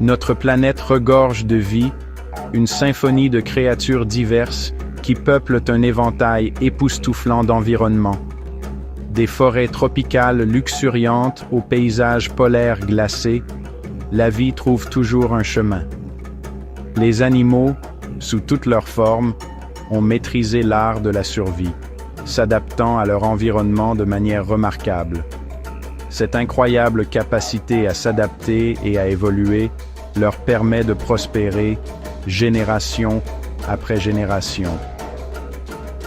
Notre planète regorge de vie, une symphonie de créatures diverses qui peuplent un éventail époustouflant d'environnements. Des forêts tropicales luxuriantes aux paysages polaires glacés, la vie trouve toujours un chemin. Les animaux, sous toutes leurs formes, ont maîtrisé l'art de la survie, s'adaptant à leur environnement de manière remarquable. Cette incroyable capacité à s'adapter et à évoluer leur permet de prospérer génération après génération.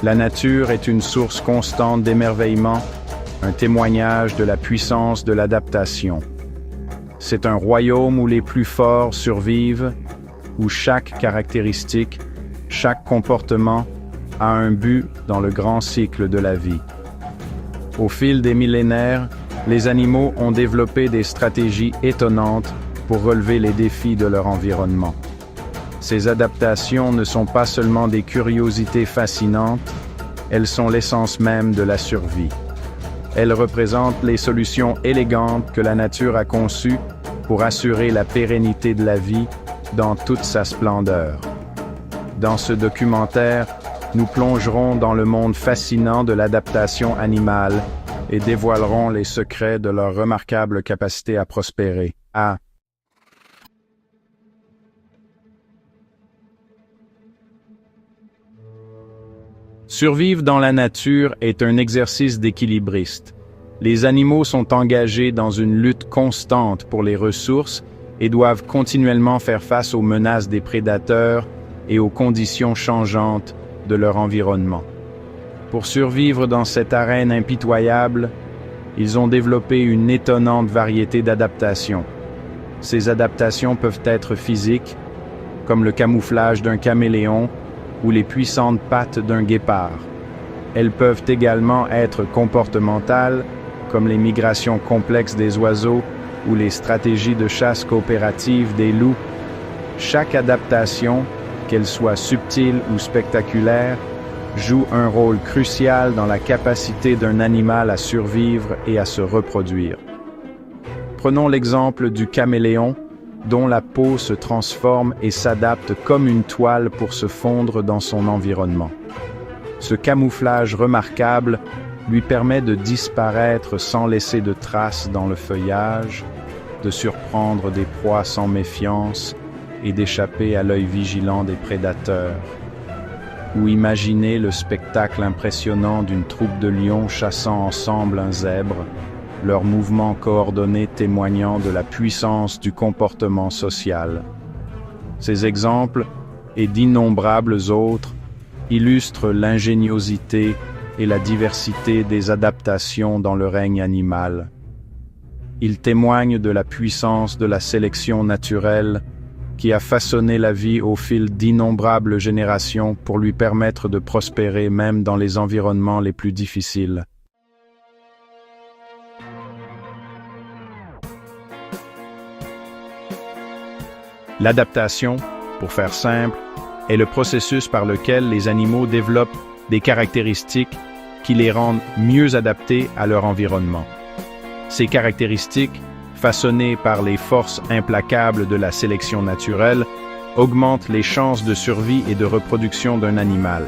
La nature est une source constante d'émerveillement, un témoignage de la puissance de l'adaptation. C'est un royaume où les plus forts survivent, où chaque caractéristique, chaque comportement a un but dans le grand cycle de la vie. Au fil des millénaires, les animaux ont développé des stratégies étonnantes pour relever les défis de leur environnement. Ces adaptations ne sont pas seulement des curiosités fascinantes, elles sont l'essence même de la survie. Elles représentent les solutions élégantes que la nature a conçues pour assurer la pérennité de la vie dans toute sa splendeur. Dans ce documentaire, nous plongerons dans le monde fascinant de l'adaptation animale et dévoilerons les secrets de leur remarquable capacité à prospérer. Survivre dans la nature est un exercice d'équilibriste. Les animaux sont engagés dans une lutte constante pour les ressources et doivent continuellement faire face aux menaces des prédateurs et aux conditions changeantes de leur environnement. Pour survivre dans cette arène impitoyable, ils ont développé une étonnante variété d'adaptations. Ces adaptations peuvent être physiques, comme le camouflage d'un caméléon ou les puissantes pattes d'un guépard. Elles peuvent également être comportementales, comme les migrations complexes des oiseaux ou les stratégies de chasse coopérative des loups. Chaque adaptation, qu'elle soit subtile ou spectaculaire, joue un rôle crucial dans la capacité d'un animal à survivre et à se reproduire. Prenons l'exemple du caméléon, dont la peau se transforme et s'adapte comme une toile pour se fondre dans son environnement. Ce camouflage remarquable lui permet de disparaître sans laisser de traces dans le feuillage, de surprendre des proies sans méfiance et d'échapper à l'œil vigilant des prédateurs. Ou imaginez le spectacle impressionnant d'une troupe de lions chassant ensemble un zèbre, leurs mouvements coordonnés témoignant de la puissance du comportement social. Ces exemples, et d'innombrables autres, illustrent l'ingéniosité et la diversité des adaptations dans le règne animal. Ils témoignent de la puissance de la sélection naturelle qui a façonné la vie au fil d'innombrables générations pour lui permettre de prospérer même dans les environnements les plus difficiles. L'adaptation, pour faire simple, est le processus par lequel les animaux développent des caractéristiques qui les rendent mieux adaptés à leur environnement. Ces caractéristiques, façonnées par les forces implacables de la sélection naturelle, augmentent les chances de survie et de reproduction d'un animal.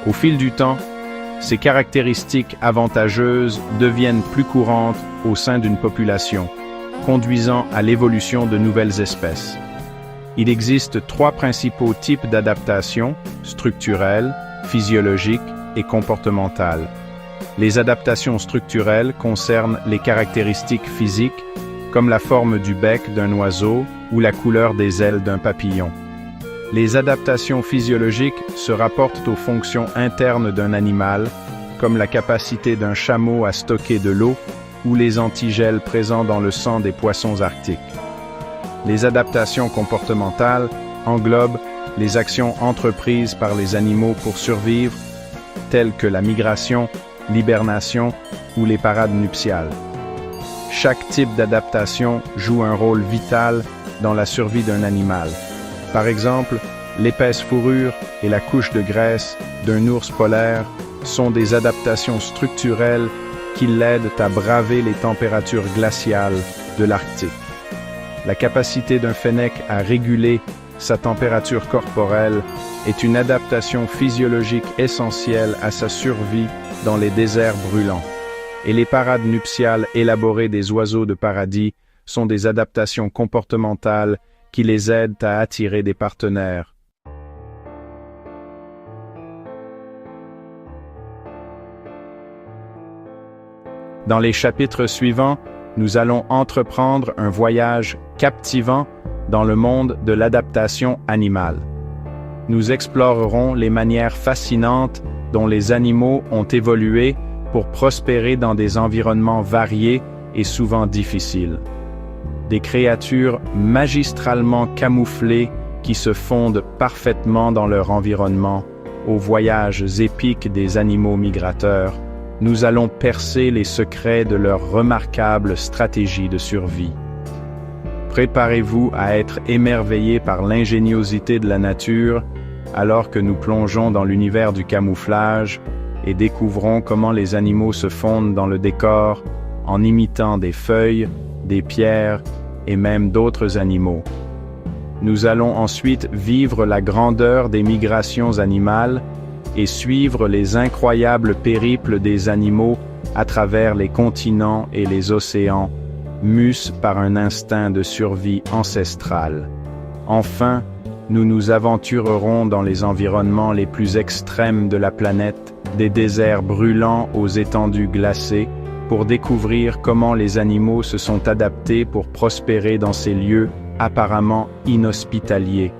Au fil du temps, ces caractéristiques avantageuses deviennent plus courantes au sein d'une population, conduisant à l'évolution de nouvelles espèces. Il existe 3 principaux types d'adaptation: structurelles, physiologiques et comportementales. Les adaptations structurelles concernent les caractéristiques physiques, comme la forme du bec d'un oiseau ou la couleur des ailes d'un papillon. Les adaptations physiologiques se rapportent aux fonctions internes d'un animal, comme la capacité d'un chameau à stocker de l'eau ou les antigels présents dans le sang des poissons arctiques. Les adaptations comportementales englobent les actions entreprises par les animaux pour survivre, telles que la migration, l'hibernation ou les parades nuptiales. Chaque type d'adaptation joue un rôle vital dans la survie d'un animal. Par exemple, l'épaisse fourrure et la couche de graisse d'un ours polaire sont des adaptations structurelles qui l'aident à braver les températures glaciales de l'Arctique. La capacité d'un fennec à réguler sa température corporelle est une adaptation physiologique essentielle à sa survie dans les déserts brûlants. Et les parades nuptiales élaborées des oiseaux de paradis sont des adaptations comportementales qui les aident à attirer des partenaires. Dans les chapitres suivants, nous allons entreprendre un voyage captivant dans le monde de l'adaptation animale. Nous explorerons les manières fascinantes dont les animaux ont évolué pour prospérer dans des environnements variés et souvent difficiles. Des créatures magistralement camouflées qui se fondent parfaitement dans leur environnement, aux voyages épiques des animaux migrateurs, nous allons percer les secrets de leur remarquable stratégie de survie. Préparez-vous à être émerveillés par l'ingéniosité de la nature alors que nous plongeons dans l'univers du camouflage et découvrons comment les animaux se fondent dans le décor en imitant des feuilles, des pierres et même d'autres animaux. Nous allons ensuite vivre la grandeur des migrations animales et suivre les incroyables périples des animaux à travers les continents et les océans, mus par un instinct de survie ancestral. Enfin, nous nous aventurerons dans les environnements les plus extrêmes de la planète, des déserts brûlants aux étendues glacées, pour découvrir comment les animaux se sont adaptés pour prospérer dans ces lieux apparemment inhospitaliers.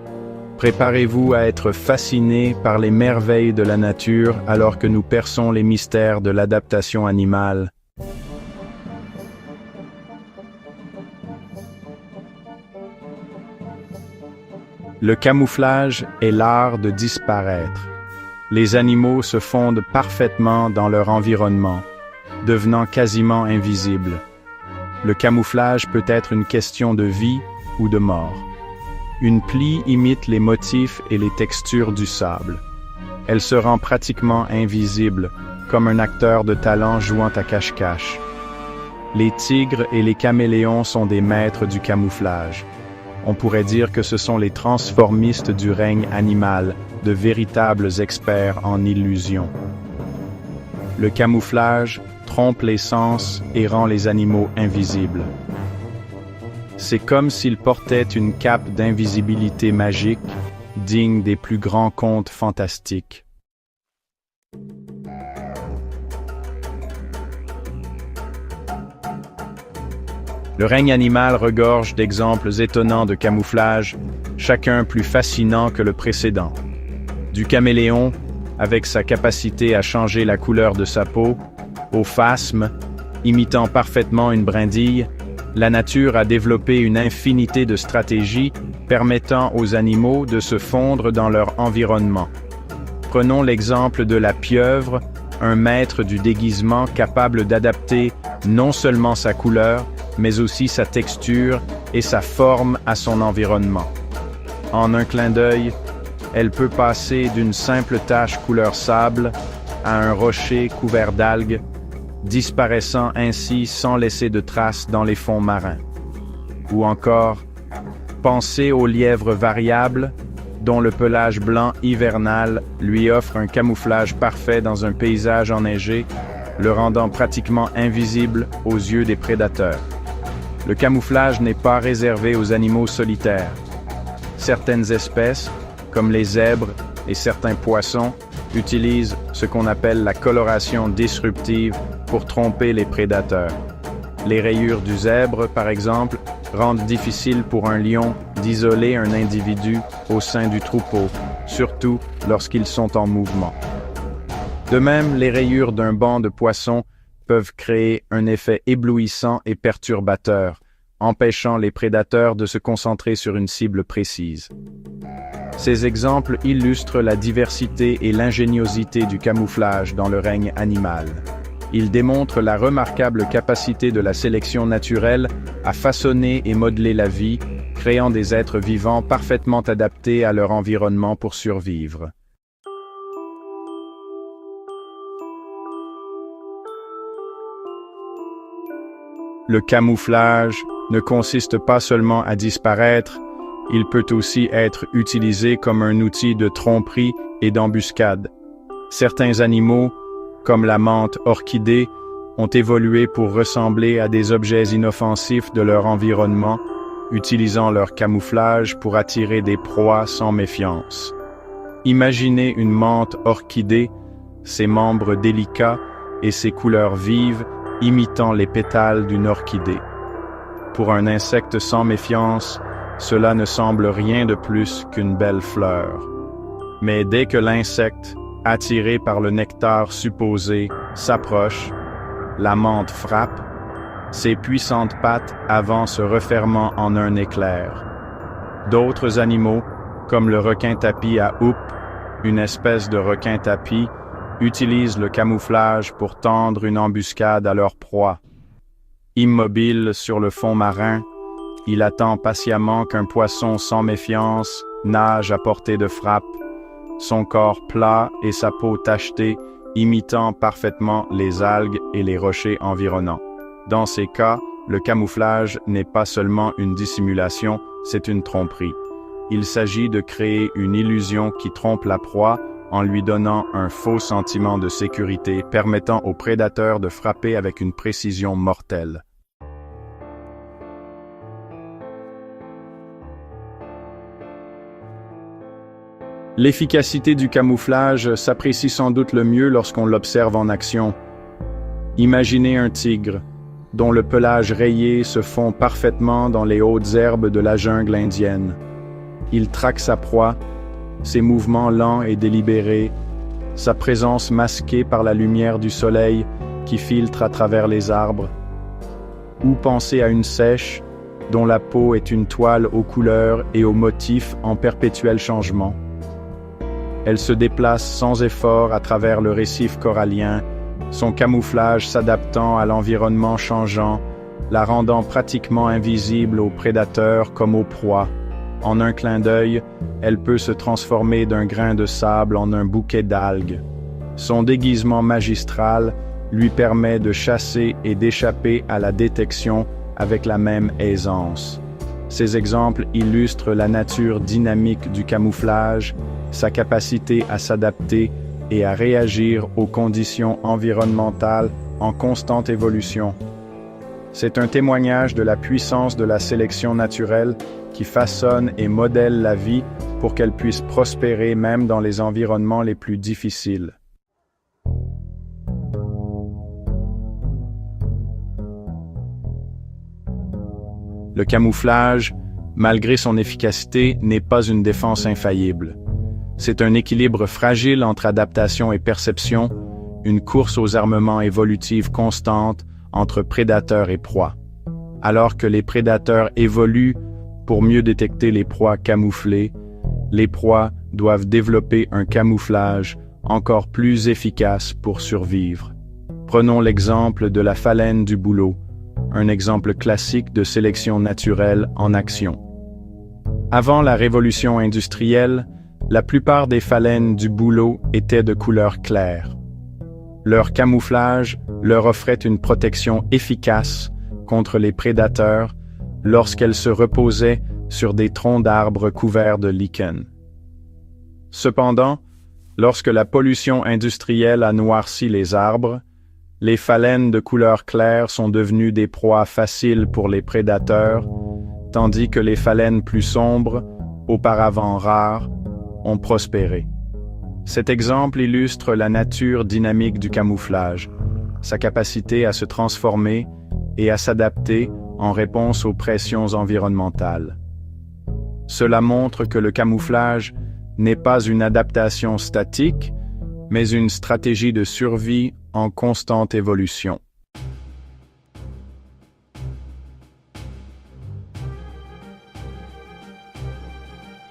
Préparez-vous à être fascinés par les merveilles de la nature alors que nous perçons les mystères de l'adaptation animale. Le camouflage est l'art de disparaître. Les animaux se fondent parfaitement dans leur environnement, devenant quasiment invisibles. Le camouflage peut être une question de vie ou de mort. Une plie imite les motifs et les textures du sable. Elle se rend pratiquement invisible, comme un acteur de talent jouant à cache-cache. Les tigres et les caméléons sont des maîtres du camouflage. On pourrait dire que ce sont les transformistes du règne animal, de véritables experts en illusions. Le camouflage trompe les sens et rend les animaux invisibles. C'est comme s'ils portaient une cape d'invisibilité magique, digne des plus grands contes fantastiques. Le règne animal regorge d'exemples étonnants de camouflage, chacun plus fascinant que le précédent. Du caméléon, avec sa capacité à changer la couleur de sa peau, au phasme, imitant parfaitement une brindille, la nature a développé une infinité de stratégies permettant aux animaux de se fondre dans leur environnement. Prenons l'exemple de la pieuvre, un maître du déguisement capable d'adapter non seulement sa couleur, mais aussi sa texture et sa forme à son environnement. En un clin d'œil, elle peut passer d'une simple tache couleur sable à un rocher couvert d'algues, disparaissant ainsi sans laisser de traces dans les fonds marins. Ou encore, pensez au lièvre variable, dont le pelage blanc hivernal lui offre un camouflage parfait dans un paysage enneigé, le rendant pratiquement invisible aux yeux des prédateurs. Le camouflage n'est pas réservé aux animaux solitaires. Certaines espèces, comme les zèbres et certains poissons, utilisent ce qu'on appelle la coloration disruptive pour tromper les prédateurs. Les rayures du zèbre, par exemple, rendent difficile pour un lion d'isoler un individu au sein du troupeau, surtout lorsqu'ils sont en mouvement. De même, les rayures d'un banc de poissons peuvent créer un effet éblouissant et perturbateur, empêchant les prédateurs de se concentrer sur une cible précise. Ces exemples illustrent la diversité et l'ingéniosité du camouflage dans le règne animal. Ils démontrent la remarquable capacité de la sélection naturelle à façonner et modeler la vie, créant des êtres vivants parfaitement adaptés à leur environnement pour survivre. Le camouflage ne consiste pas seulement à disparaître, il peut aussi être utilisé comme un outil de tromperie et d'embuscade. Certains animaux, comme la mante orchidée, ont évolué pour ressembler à des objets inoffensifs de leur environnement, utilisant leur camouflage pour attirer des proies sans méfiance. Imaginez une mante orchidée, ses membres délicats et ses couleurs vives imitant les pétales d'une orchidée. Pour un insecte sans méfiance, cela ne semble rien de plus qu'une belle fleur. Mais dès que l'insecte, attiré par le nectar supposé, s'approche, la mante frappe, ses puissantes pattes avancent refermant en un éclair. D'autres animaux, comme le requin-tapis à houppe, une espèce de requin-tapis, utilisent le camouflage pour tendre une embuscade à leur proie. Immobile sur le fond marin, il attend patiemment qu'un poisson sans méfiance nage à portée de frappe, son corps plat et sa peau tachetée imitant parfaitement les algues et les rochers environnants. Dans ces cas, le camouflage n'est pas seulement une dissimulation, c'est une tromperie. Il s'agit de créer une illusion qui trompe la proie en lui donnant un faux sentiment de sécurité permettant au prédateur de frapper avec une précision mortelle. L'efficacité du camouflage s'apprécie sans doute le mieux lorsqu'on l'observe en action. Imaginez un tigre, dont le pelage rayé se fond parfaitement dans les hautes herbes de la jungle indienne. Il traque sa proie, ses mouvements lents et délibérés, sa présence masquée par la lumière du soleil qui filtre à travers les arbres. Ou penser à une seiche, dont la peau est une toile aux couleurs et aux motifs en perpétuel changement. Elle se déplace sans effort à travers le récif corallien, son camouflage s'adaptant à l'environnement changeant, la rendant pratiquement invisible aux prédateurs comme aux proies. En un clin d'œil, elle peut se transformer d'un grain de sable en un bouquet d'algues. Son déguisement magistral lui permet de chasser et d'échapper à la détection avec la même aisance. Ces exemples illustrent la nature dynamique du camouflage, sa capacité à s'adapter et à réagir aux conditions environnementales en constante évolution. C'est un témoignage de la puissance de la sélection naturelle qui façonne et modèle la vie pour qu'elle puisse prospérer même dans les environnements les plus difficiles. Le camouflage, malgré son efficacité, n'est pas une défense infaillible. C'est un équilibre fragile entre adaptation et perception, une course aux armements évolutifs constante entre prédateurs et proies. Alors que les prédateurs évoluent pour mieux détecter les proies camouflées, les proies doivent développer un camouflage encore plus efficace pour survivre. Prenons l'exemple de la phalène du bouleau, un exemple classique de sélection naturelle en action. Avant la révolution industrielle, la plupart des phalènes du bouleau étaient de couleur claire. Leur camouflage leur offrait une protection efficace contre les prédateurs lorsqu'elles se reposaient sur des troncs d'arbres couverts de lichen. Cependant, lorsque la pollution industrielle a noirci les arbres, les phalènes de couleur claire sont devenues des proies faciles pour les prédateurs, tandis que les phalènes plus sombres, auparavant rares, ont prospéré. Cet exemple illustre la nature dynamique du camouflage, sa capacité à se transformer et à s'adapter en réponse aux pressions environnementales. Cela montre que le camouflage n'est pas une adaptation statique, mais une stratégie de survie en constante évolution.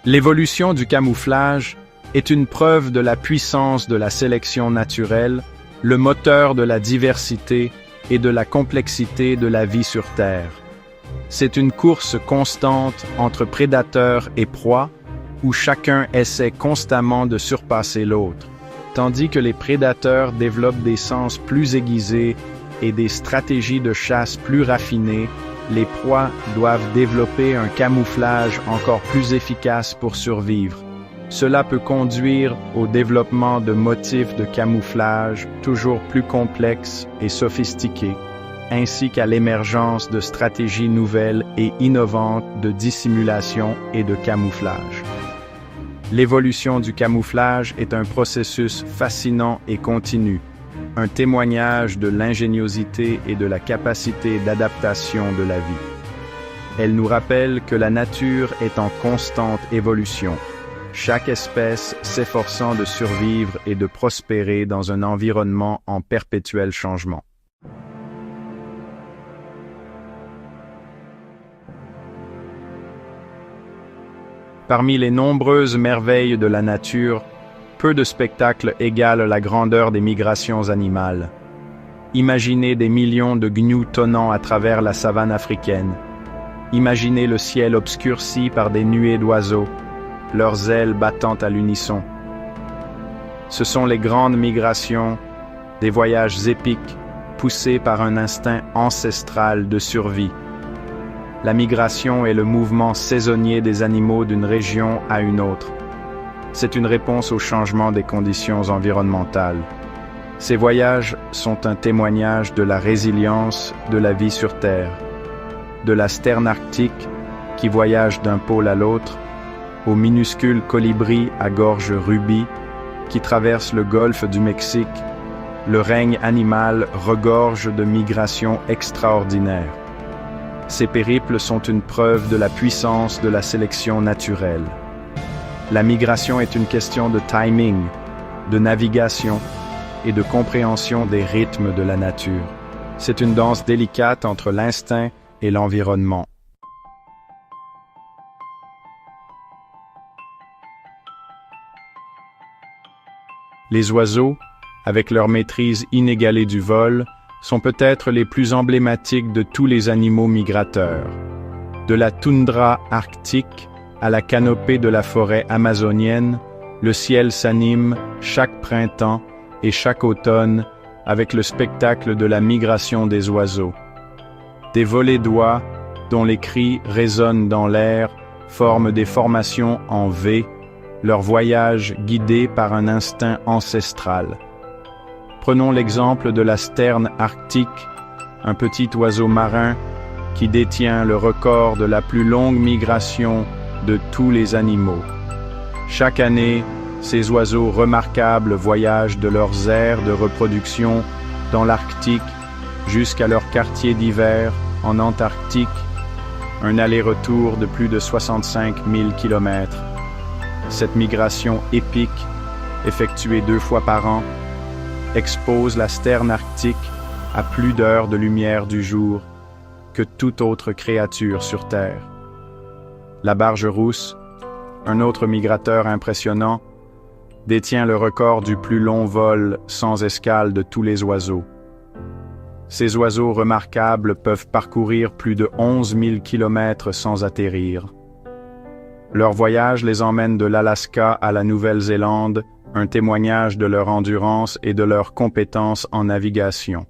L'évolution du camouflage est une preuve de la puissance de la sélection naturelle, le moteur de la diversité et de la complexité de la vie sur Terre. C'est une course constante entre prédateurs et proies, où chacun essaie constamment de surpasser l'autre, tandis que les prédateurs développent des sens plus aiguisés et des stratégies de chasse plus raffinées les proies doivent développer un camouflage encore plus efficace pour survivre. Cela peut conduire au développement de motifs de camouflage toujours plus complexes et sophistiqués, ainsi qu'à l'émergence de stratégies nouvelles et innovantes de dissimulation et de camouflage. L'évolution du camouflage est un processus fascinant et continu, un témoignage de l'ingéniosité et de la capacité d'adaptation de la vie. Elle nous rappelle que la nature est en constante évolution, chaque espèce s'efforçant de survivre et de prospérer dans un environnement en perpétuel changement. Parmi les nombreuses merveilles de la nature, peu de spectacles égalent la grandeur des migrations animales. Imaginez des millions de gnous tonnant à travers la savane africaine. Imaginez le ciel obscurci par des nuées d'oiseaux, leurs ailes battant à l'unisson. Ce sont les grandes migrations, des voyages épiques, poussés par un instinct ancestral de survie. La migration est le mouvement saisonnier des animaux d'une région à une autre. C'est une réponse au changement des conditions environnementales. Ces voyages sont un témoignage de la résilience de la vie sur Terre, de la sterne arctique qui voyage d'un pôle à l'autre, aux minuscules colibris à gorge rubis qui traversent le golfe du Mexique. Le règne animal regorge de migrations extraordinaires. Ces périples sont une preuve de la puissance de la sélection naturelle. La migration est une question de timing, de navigation et de compréhension des rythmes de la nature. C'est une danse délicate entre l'instinct et l'environnement. Les oiseaux, avec leur maîtrise inégalée du vol, sont peut-être les plus emblématiques de tous les animaux migrateurs. De la toundra arctique à la canopée de la forêt amazonienne, le ciel s'anime chaque printemps et chaque automne avec le spectacle de la migration des oiseaux. Des volées d'oies, dont les cris résonnent dans l'air, forment des formations en V, leur voyage guidé par un instinct ancestral. Prenons l'exemple de la sterne arctique, un petit oiseau marin qui détient le record de la plus longue migration de tous les animaux. Chaque année, ces oiseaux remarquables voyagent de leurs aires de reproduction dans l'Arctique jusqu'à leur quartier d'hiver en Antarctique, un aller-retour de plus de 65 000 km. Cette migration épique, effectuée 2 fois par an, expose la sterne arctique à plus d'heures de lumière du jour que toute autre créature sur Terre. La barge rousse, un autre migrateur impressionnant, détient le record du plus long vol sans escale de tous les oiseaux. Ces oiseaux remarquables peuvent parcourir plus de 11 000 km sans atterrir. Leur voyage les emmène de l'Alaska à la Nouvelle-Zélande, un témoignage de leur endurance et de leur compétence en navigation.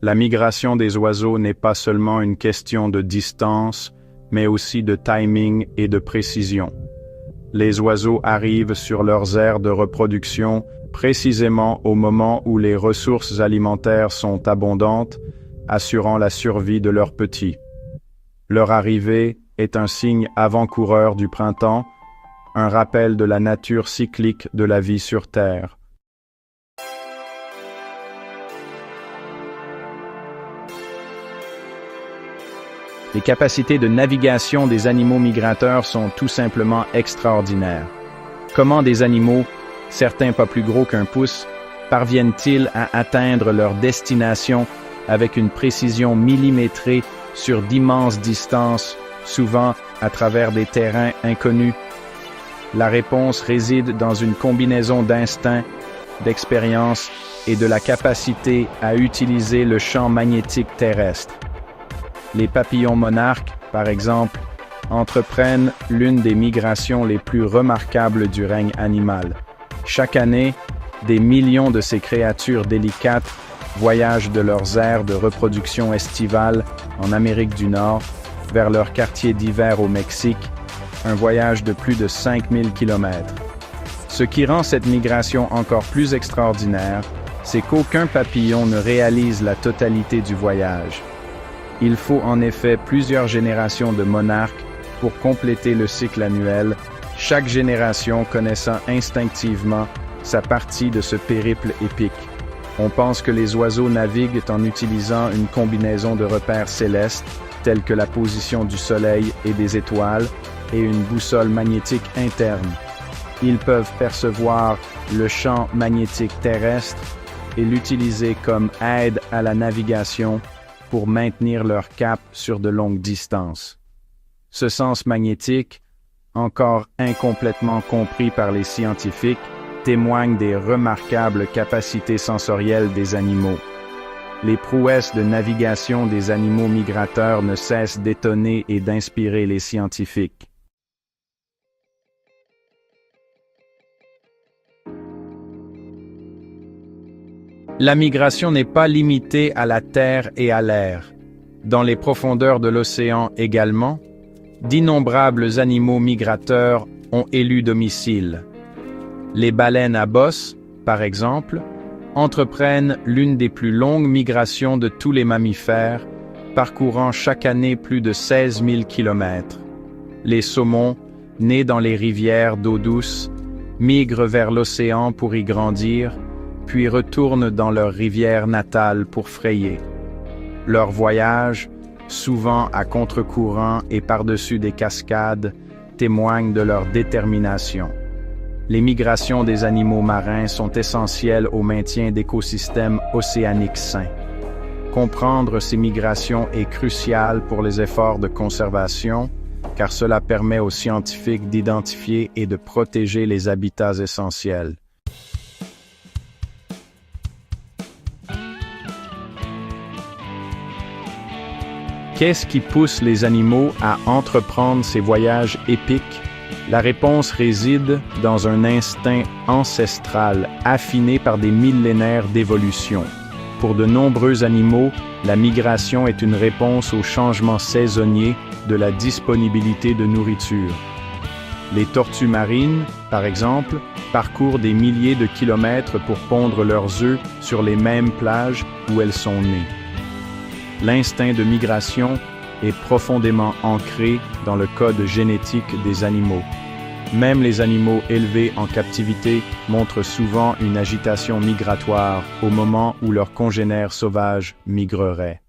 La migration des oiseaux n'est pas seulement une question de distance, mais aussi de timing et de précision. Les oiseaux arrivent sur leurs aires de reproduction précisément au moment où les ressources alimentaires sont abondantes, assurant la survie de leurs petits. Leur arrivée est un signe avant-coureur du printemps, un rappel de la nature cyclique de la vie sur Terre. Les capacités de navigation des animaux migrateurs sont tout simplement extraordinaires. Comment des animaux, certains pas plus gros qu'un pouce, parviennent-ils à atteindre leur destination avec une précision millimétrée sur d'immenses distances, souvent à travers des terrains inconnus? La réponse réside dans une combinaison d'instinct, d'expérience et de la capacité à utiliser le champ magnétique terrestre. Les papillons monarques, par exemple, entreprennent l'une des migrations les plus remarquables du règne animal. Chaque année, des millions de ces créatures délicates voyagent de leurs aires de reproduction estivale en Amérique du Nord vers leur quartier d'hiver au Mexique, un voyage de plus de 5000 km. Ce qui rend cette migration encore plus extraordinaire, c'est qu'aucun papillon ne réalise la totalité du voyage. Il faut en effet plusieurs générations de monarques pour compléter le cycle annuel, chaque génération connaissant instinctivement sa partie de ce périple épique. On pense que les oiseaux naviguent en utilisant une combinaison de repères célestes, tels que la position du Soleil et des étoiles, et une boussole magnétique interne. Ils peuvent percevoir le champ magnétique terrestre et l'utiliser comme aide à la navigation pour maintenir leur cap sur de longues distances. Ce sens magnétique, encore incomplètement compris par les scientifiques, témoigne des remarquables capacités sensorielles des animaux. Les prouesses de navigation des animaux migrateurs ne cessent d'étonner et d'inspirer les scientifiques. La migration n'est pas limitée à la terre et à l'air. Dans les profondeurs de l'océan également, d'innombrables animaux migrateurs ont élu domicile. Les baleines à bosse, par exemple, entreprennent l'une des plus longues migrations de tous les mammifères, parcourant chaque année plus de 16 000 km. Les saumons, nés dans les rivières d'eau douce, migrent vers l'océan pour y grandir, puis retournent dans leur rivière natale pour frayer. Leur voyage, souvent à contre-courant et par-dessus des cascades, témoigne de leur détermination. Les migrations des animaux marins sont essentielles au maintien d'écosystèmes océaniques sains. Comprendre ces migrations est crucial pour les efforts de conservation, car cela permet aux scientifiques d'identifier et de protéger les habitats essentiels. Qu'est-ce qui pousse les animaux à entreprendre ces voyages épiques? La réponse réside dans un instinct ancestral affiné par des millénaires d'évolution. Pour de nombreux animaux, la migration est une réponse aux changements saisonniers de la disponibilité de nourriture. Les tortues marines, par exemple, parcourent des milliers de kilomètres pour pondre leurs œufs sur les mêmes plages où elles sont nées. L'instinct de migration est profondément ancré dans le code génétique des animaux. Même les animaux élevés en captivité montrent souvent une agitation migratoire au moment où leurs congénères sauvages migreraient.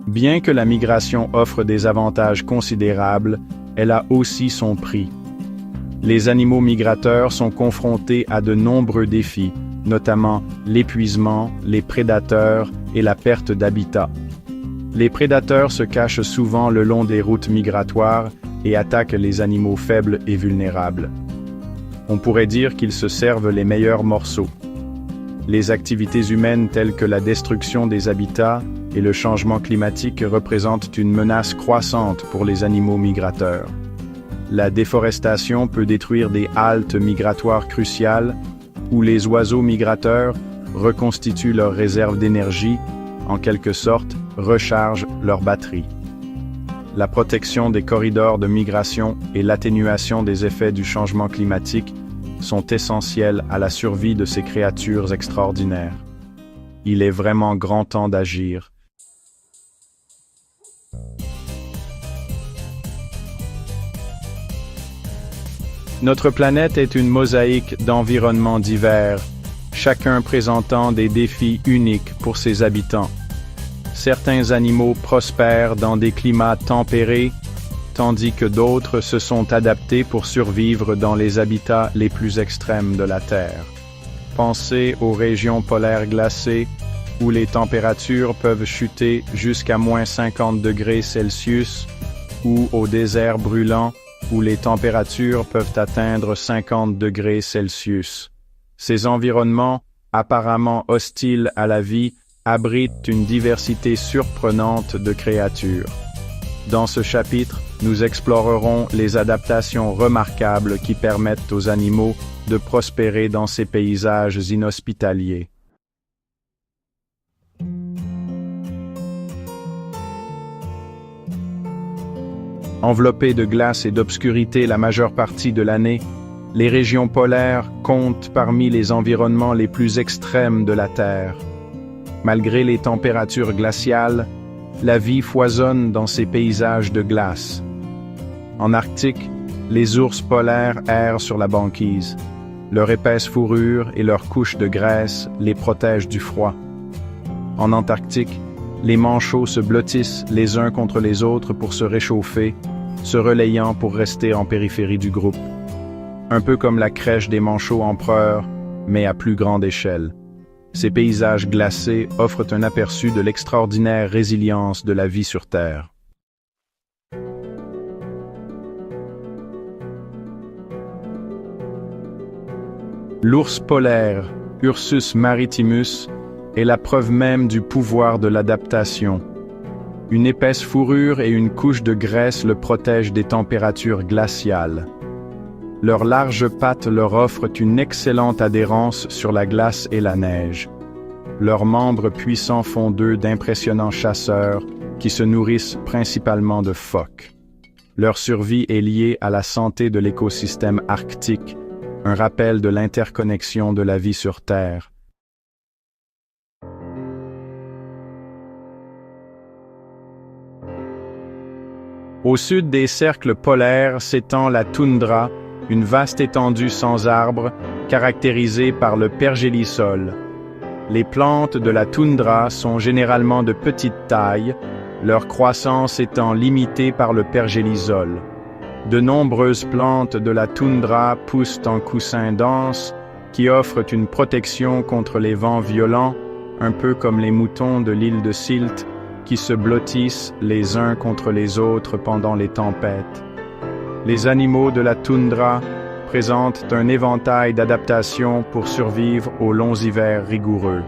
Bien que la migration offre des avantages considérables, elle a aussi son prix. Les animaux migrateurs sont confrontés à de nombreux défis, notamment l'épuisement, les prédateurs et la perte d'habitat. Les prédateurs se cachent souvent le long des routes migratoires et attaquent les animaux faibles et vulnérables. On pourrait dire qu'ils se servent les meilleurs morceaux. Les activités humaines telles que la destruction des habitats et le changement climatique représentent une menace croissante pour les animaux migrateurs. La déforestation peut détruire des haltes migratoires cruciales où les oiseaux migrateurs reconstituent leurs réserves d'énergie, en quelque sorte rechargent leurs batteries. La protection des corridors de migration et l'atténuation des effets du changement climatique sont essentielles à la survie de ces créatures extraordinaires. Il est vraiment grand temps d'agir. Notre planète est une mosaïque d'environnements divers, chacun présentant des défis uniques pour ses habitants. Certains animaux prospèrent dans des climats tempérés, tandis que d'autres se sont adaptés pour survivre dans les habitats les plus extrêmes de la Terre. Pensez aux régions polaires glacées, où les températures peuvent chuter jusqu'à moins 50 degrés Celsius, ou aux déserts brûlants, où les températures peuvent atteindre 50 degrés Celsius. Ces environnements, apparemment hostiles à la vie, abritent une diversité surprenante de créatures. Dans ce chapitre, nous explorerons les adaptations remarquables qui permettent aux animaux de prospérer dans ces paysages inhospitaliers. Enveloppées de glace et d'obscurité la majeure partie de l'année, les régions polaires comptent parmi les environnements les plus extrêmes de la Terre. Malgré les températures glaciales, la vie foisonne dans ces paysages de glace. En Arctique, les ours polaires errent sur la banquise. Leur épaisse fourrure et leur couche de graisse les protègent du froid. En Antarctique, les manchots se blottissent les uns contre les autres pour se réchauffer, se relayant pour rester en périphérie du groupe. Un peu comme la crèche des manchots empereurs, mais à plus grande échelle. Ces paysages glacés offrent un aperçu de l'extraordinaire résilience de la vie sur Terre. L'ours polaire, Ursus maritimus, est la preuve même du pouvoir de l'adaptation. Une épaisse fourrure et une couche de graisse le protègent des températures glaciales. Leurs larges pattes leur offrent une excellente adhérence sur la glace et la neige. Leurs membres puissants font d'eux d'impressionnants chasseurs qui se nourrissent principalement de phoques. Leur survie est liée à la santé de l'écosystème arctique, un rappel de l'interconnexion de la vie sur Terre. Au sud des cercles polaires s'étend la toundra, une vaste étendue sans arbres, caractérisée par le pergélisol. Les plantes de la toundra sont généralement de petite taille, leur croissance étant limitée par le pergélisol. De nombreuses plantes de la toundra poussent en coussins denses, qui offrent une protection contre les vents violents, un peu comme les moutons de l'île de Sylt, qui se blottissent les uns contre les autres pendant les tempêtes. Les animaux de la toundra présentent un éventail d'adaptations pour survivre aux longs hivers rigoureux.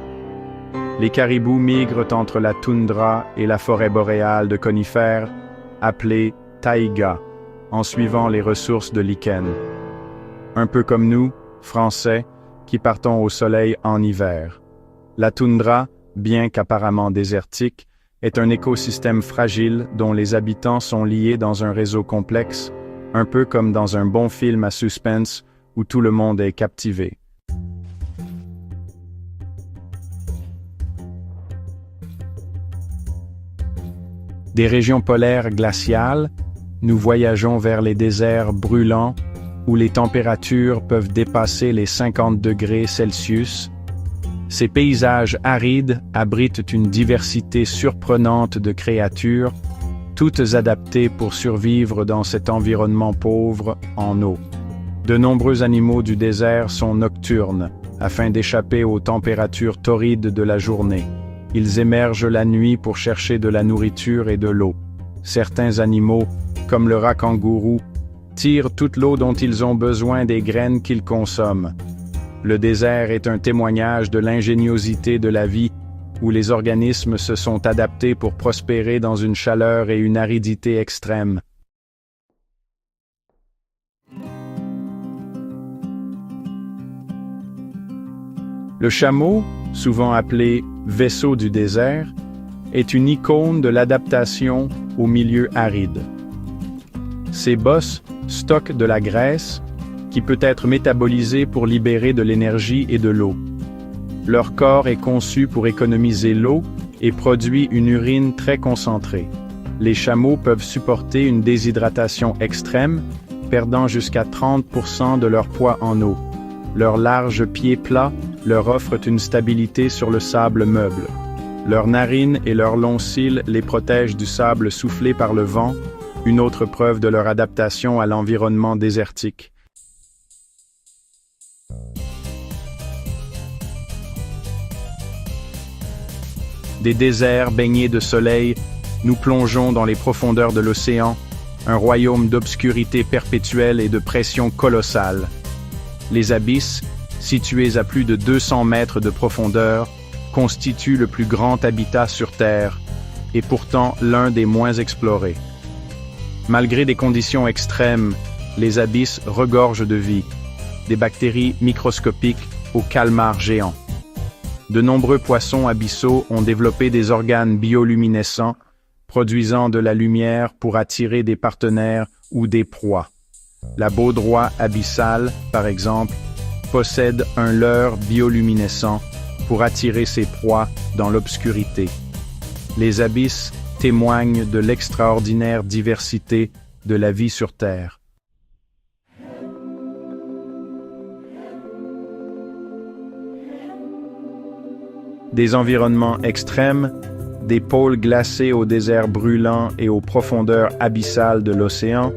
Les caribous migrent entre la toundra et la forêt boréale de conifères, appelée taïga, en suivant les ressources de lichen. Un peu comme nous, Français, qui partons au soleil en hiver. La toundra, bien qu'apparemment désertique, est un écosystème fragile dont les habitants sont liés dans un réseau complexe, un peu comme dans un bon film à suspense où tout le monde est captivé. Des régions polaires glaciales, nous voyageons vers les déserts brûlants où les températures peuvent dépasser les 50 degrés Celsius. Ces paysages arides abritent une diversité surprenante de créatures, toutes adaptées pour survivre dans cet environnement pauvre en eau. De nombreux animaux du désert sont nocturnes, afin d'échapper aux températures torrides de la journée. Ils émergent la nuit pour chercher de la nourriture et de l'eau. Certains animaux, comme le rat kangourou, tirent toute l'eau dont ils ont besoin des graines qu'ils consomment. Le désert est un témoignage de l'ingéniosité de la vie, où les organismes se sont adaptés pour prospérer dans une chaleur et une aridité extrêmes. Le chameau, souvent appelé « vaisseau du désert », est une icône de l'adaptation au milieu aride. Ses bosses stockent de la graisse, qui peut être métabolisée pour libérer de l'énergie et de l'eau. Leur corps est conçu pour économiser l'eau et produit une urine très concentrée. Les chameaux peuvent supporter une déshydratation extrême, perdant jusqu'à 30% de leur poids en eau. Leurs larges pieds plats leur offrent une stabilité sur le sable meuble. Leurs narines et leurs longs cils les protègent du sable soufflé par le vent, une autre preuve de leur adaptation à l'environnement désertique. Des déserts baignés de soleil, nous plongeons dans les profondeurs de l'océan, un royaume d'obscurité perpétuelle et de pression colossale. Les abysses, situés à plus de 200 mètres de profondeur, constituent le plus grand habitat sur Terre, et pourtant l'un des moins explorés. Malgré des conditions extrêmes, les abysses regorgent de vie, des bactéries microscopiques aux calmars géants. De nombreux poissons abyssaux ont développé des organes bioluminescents, produisant de la lumière pour attirer des partenaires ou des proies. La baudroie abyssale, par exemple, possède un leurre bioluminescent pour attirer ses proies dans l'obscurité. Les abysses témoignent de l'extraordinaire diversité de la vie sur Terre. Des environnements extrêmes, des pôles glacés aux déserts brûlants et aux profondeurs abyssales de l'océan,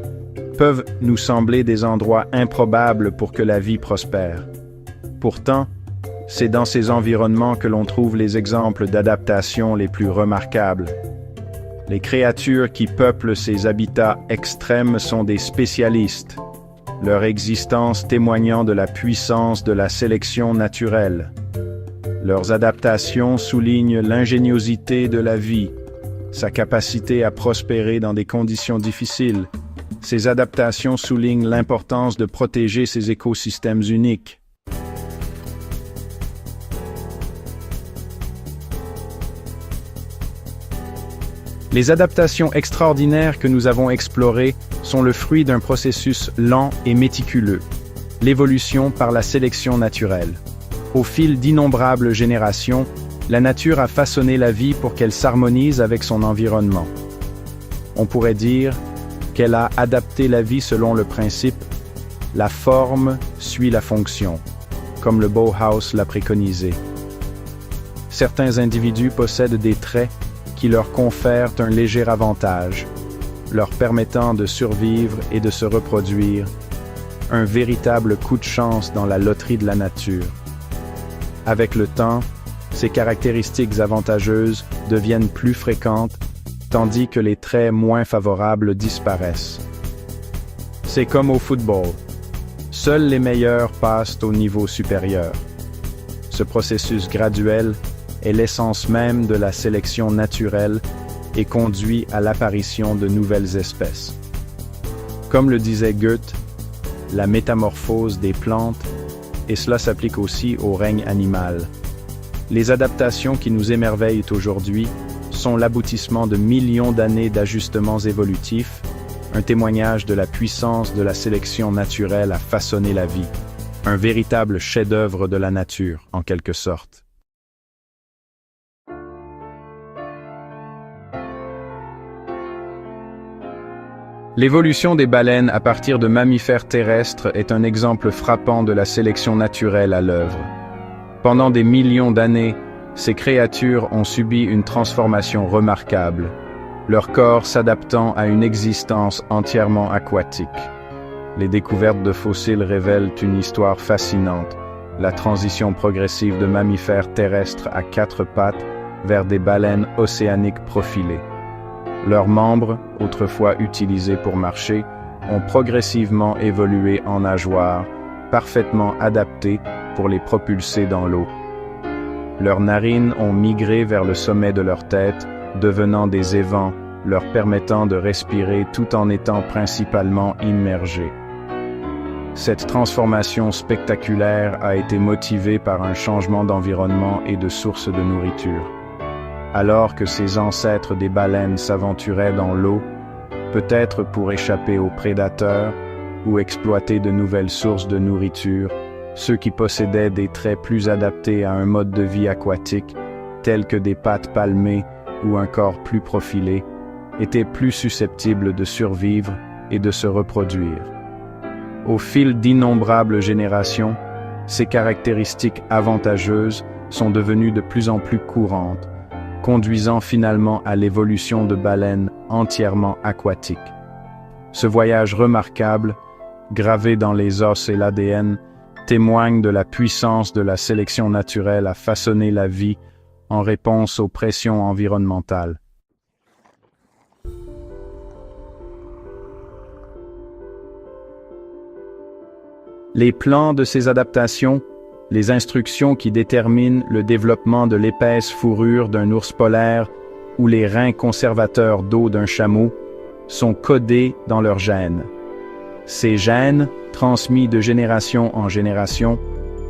peuvent nous sembler des endroits improbables pour que la vie prospère. Pourtant, c'est dans ces environnements que l'on trouve les exemples d'adaptation les plus remarquables. Les créatures qui peuplent ces habitats extrêmes sont des spécialistes, leur existence témoignant de la puissance de la sélection naturelle. Leurs adaptations soulignent l'ingéniosité de la vie, sa capacité à prospérer dans des conditions difficiles. Ces adaptations soulignent l'importance de protéger ces écosystèmes uniques. Les adaptations extraordinaires que nous avons explorées sont le fruit d'un processus lent et méticuleux, l'évolution par la sélection naturelle. Au fil d'innombrables générations, la nature a façonné la vie pour qu'elle s'harmonise avec son environnement. On pourrait dire qu'elle a adapté la vie selon le principe « la forme suit la fonction », comme le Bauhaus l'a préconisé. Certains individus possèdent des traits qui leur confèrent un léger avantage, leur permettant de survivre et de se reproduire, un véritable coup de chance dans la loterie de la nature. Avec le temps, ces caractéristiques avantageuses deviennent plus fréquentes, tandis que les traits moins favorables disparaissent. C'est comme au football. Seuls les meilleurs passent au niveau supérieur. Ce processus graduel est l'essence même de la sélection naturelle et conduit à l'apparition de nouvelles espèces. Comme le disait Goethe, la métamorphose des plantes, et cela s'applique aussi au règne animal. Les adaptations qui nous émerveillent aujourd'hui sont l'aboutissement de millions d'années d'ajustements évolutifs, un témoignage de la puissance de la sélection naturelle à façonner la vie, un véritable chef-d'œuvre de la nature, en quelque sorte. L'évolution des baleines à partir de mammifères terrestres est un exemple frappant de la sélection naturelle à l'œuvre. Pendant des millions d'années, ces créatures ont subi une transformation remarquable, leur corps s'adaptant à une existence entièrement aquatique. Les découvertes de fossiles révèlent une histoire fascinante, la transition progressive de mammifères terrestres à quatre pattes vers des baleines océaniques profilées. Leurs membres, autrefois utilisés pour marcher, ont progressivement évolué en nageoires, parfaitement adaptées pour les propulser dans l'eau. Leurs narines ont migré vers le sommet de leur tête, devenant des évents, leur permettant de respirer tout en étant principalement immergés. Cette transformation spectaculaire a été motivée par un changement d'environnement et de source de nourriture. Alors que ces ancêtres des baleines s'aventuraient dans l'eau, peut-être pour échapper aux prédateurs ou exploiter de nouvelles sources de nourriture, ceux qui possédaient des traits plus adaptés à un mode de vie aquatique, tels que des pattes palmées ou un corps plus profilé, étaient plus susceptibles de survivre et de se reproduire. Au fil d'innombrables générations, ces caractéristiques avantageuses sont devenues de plus en plus courantes, conduisant finalement à l'évolution de baleines entièrement aquatiques. Ce voyage remarquable, gravé dans les os et l'ADN, témoigne de la puissance de la sélection naturelle à façonner la vie en réponse aux pressions environnementales. Les plans de ces adaptations, les instructions qui déterminent le développement de l'épaisse fourrure d'un ours polaire ou les reins conservateurs d'eau d'un chameau, sont codés dans leurs gènes. Ces gènes, transmis de génération en génération,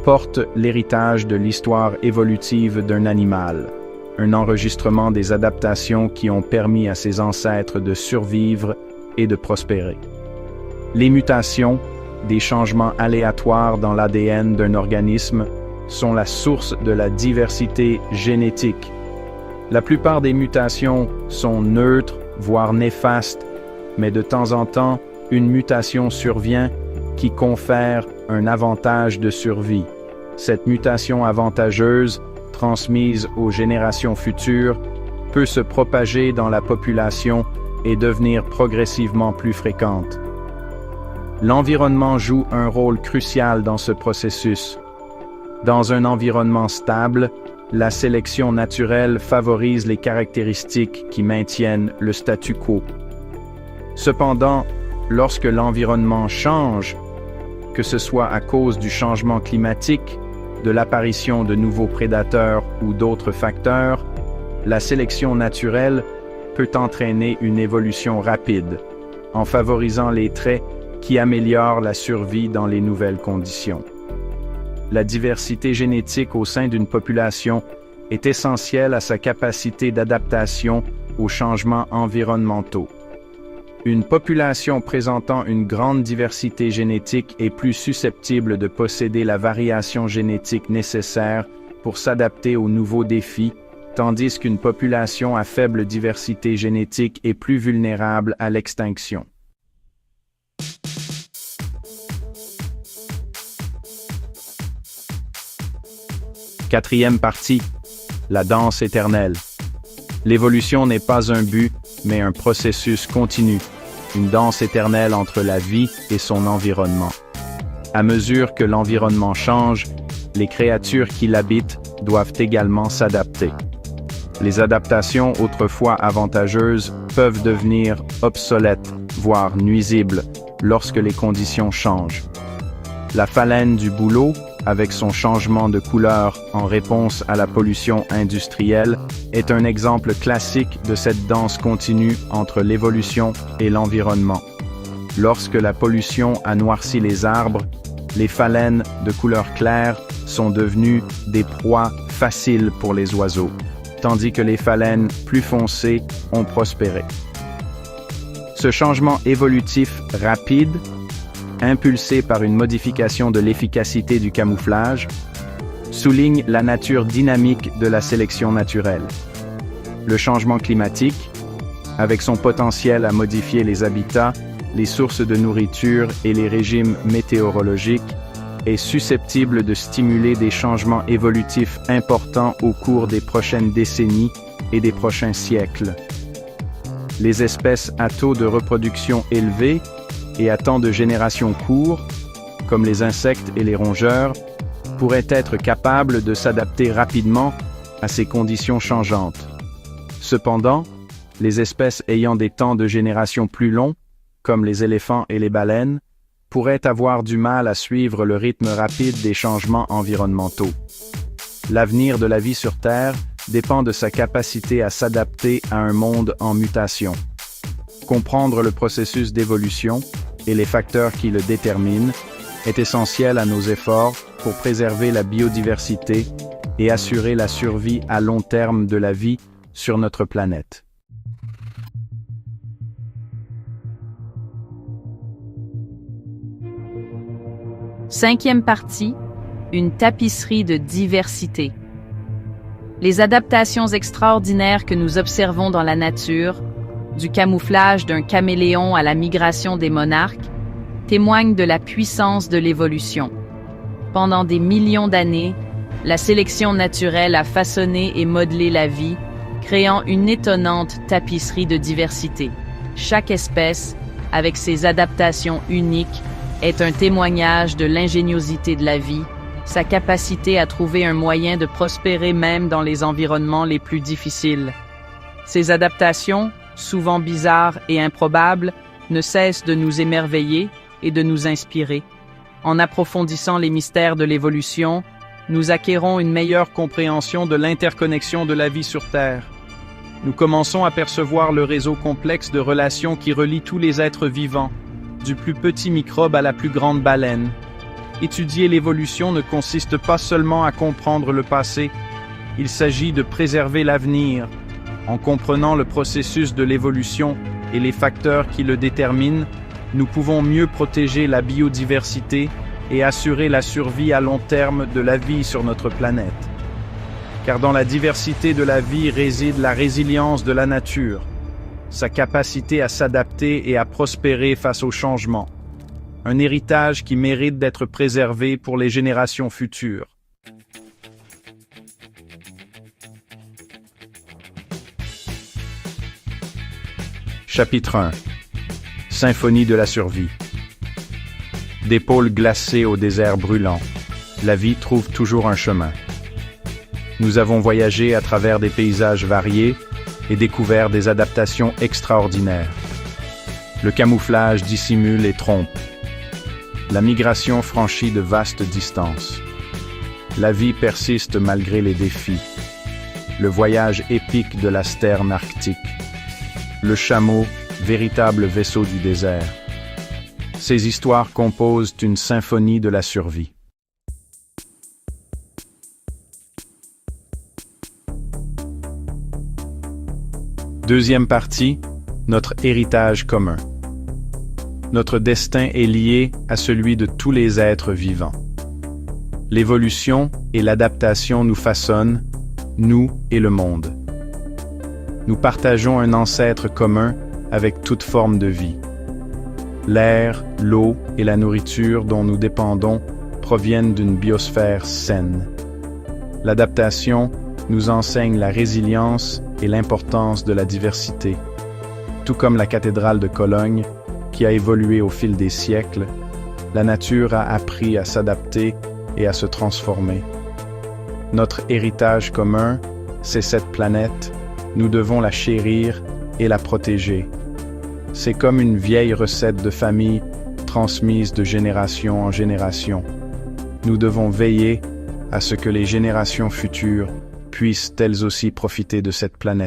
portent l'héritage de l'histoire évolutive d'un animal, un enregistrement des adaptations qui ont permis à ses ancêtres de survivre et de prospérer. Les mutations, des changements aléatoires dans l'ADN d'un organisme, sont la source de la diversité génétique. La plupart des mutations sont neutres, voire néfastes, mais de temps en temps, une mutation survient qui confère un avantage de survie. Cette mutation avantageuse, transmise aux générations futures, peut se propager dans la population et devenir progressivement plus fréquente. L'environnement joue un rôle crucial dans ce processus. Dans un environnement stable, la sélection naturelle favorise les caractéristiques qui maintiennent le statu quo. Cependant, lorsque l'environnement change, que ce soit à cause du changement climatique, de l'apparition de nouveaux prédateurs ou d'autres facteurs, la sélection naturelle peut entraîner une évolution rapide, en favorisant les traits qui améliorent la survie dans les nouvelles conditions. La diversité génétique au sein d'une population est essentielle à sa capacité d'adaptation aux changements environnementaux. Une population présentant une grande diversité génétique est plus susceptible de posséder la variation génétique nécessaire pour s'adapter aux nouveaux défis, tandis qu'une population à faible diversité génétique est plus vulnérable à l'extinction. Quatrième partie, la danse éternelle. L'évolution n'est pas un but, mais un processus continu, une danse éternelle entre la vie et son environnement. À mesure que l'environnement change, les créatures qui l'habitent doivent également s'adapter. Les adaptations autrefois avantageuses peuvent devenir obsolètes, voire nuisibles, lorsque les conditions changent. La phalène du bouleau, avec son changement de couleur en réponse à la pollution industrielle, est un exemple classique de cette danse continue entre l'évolution et l'environnement. Lorsque la pollution a noirci les arbres, les phalènes de couleur claire sont devenues des proies faciles pour les oiseaux, tandis que les phalènes plus foncées ont prospéré. Ce changement évolutif rapide, impulsé par une modification de l'efficacité du camouflage, souligne la nature dynamique de la sélection naturelle. Le changement climatique, avec son potentiel à modifier les habitats, les sources de nourriture et les régimes météorologiques, est susceptible de stimuler des changements évolutifs importants au cours des prochaines décennies et des prochains siècles. Les espèces à taux de reproduction élevé et à temps de génération court, comme les insectes et les rongeurs, pourraient être capables de s'adapter rapidement à ces conditions changeantes. Cependant, les espèces ayant des temps de génération plus longs, comme les éléphants et les baleines, pourraient avoir du mal à suivre le rythme rapide des changements environnementaux. L'avenir de la vie sur Terre dépend de sa capacité à s'adapter à un monde en mutation. Comprendre le processus d'évolution et les facteurs qui le déterminent est essentiel à nos efforts pour préserver la biodiversité et assurer la survie à long terme de la vie sur notre planète. Cinquième partie, une tapisserie de diversité. Les adaptations extraordinaires que nous observons dans la nature, du camouflage d'un caméléon à la migration des monarques, témoignent de la puissance de l'évolution. Pendant des millions d'années, la sélection naturelle a façonné et modelé la vie, créant une étonnante tapisserie de diversité. Chaque espèce, avec ses adaptations uniques, est un témoignage de l'ingéniosité de la vie, sa capacité à trouver un moyen de prospérer même dans les environnements les plus difficiles. Ces adaptations, souvent bizarres et improbables, ne cessent de nous émerveiller et de nous inspirer. En approfondissant les mystères de l'évolution, nous acquérons une meilleure compréhension de l'interconnexion de la vie sur Terre. nous commençons à percevoir le réseau complexe de relations qui relie tous les êtres vivants, du plus petit microbe à la plus grande baleine. Étudier l'évolution ne consiste pas seulement à comprendre le passé, il s'agit de préserver l'avenir. En comprenant le processus de l'évolution et les facteurs qui le déterminent, nous pouvons mieux protéger la biodiversité et assurer la survie à long terme de la vie sur notre planète. Car dans la diversité de la vie réside la résilience de la nature, sa capacité à s'adapter et à prospérer face aux changements. Un héritage qui mérite d'être préservé pour les générations futures. Chapitre 1. Symphonie de la survie. Des pôles glacés au désert brûlant, la vie trouve toujours un chemin. Nous avons voyagé à travers des paysages variés et découvert des adaptations extraordinaires. Le camouflage dissimule et trompe. La migration franchit de vastes distances. La vie persiste malgré les défis. Le voyage épique de la sterne arctique. Le chameau, véritable vaisseau du désert. Ces histoires composent une symphonie de la survie. Deuxième partie, notre héritage commun. Notre destin est lié à celui de tous les êtres vivants. L'évolution et l'adaptation nous façonnent, nous et le monde. Nous partageons un ancêtre commun avec toute forme de vie. L'air, l'eau et la nourriture dont nous dépendons proviennent d'une biosphère saine. L'adaptation nous enseigne la résilience et l'importance de la diversité. Tout comme la cathédrale de Cologne, qui a évolué au fil des siècles, la nature a appris à s'adapter et à se transformer. Notre héritage commun, c'est cette planète. Nous devons la chérir et la protéger. C'est comme une vieille recette de famille transmise de génération en génération. Nous devons veiller à ce que les générations futures puissent elles aussi profiter de cette planète.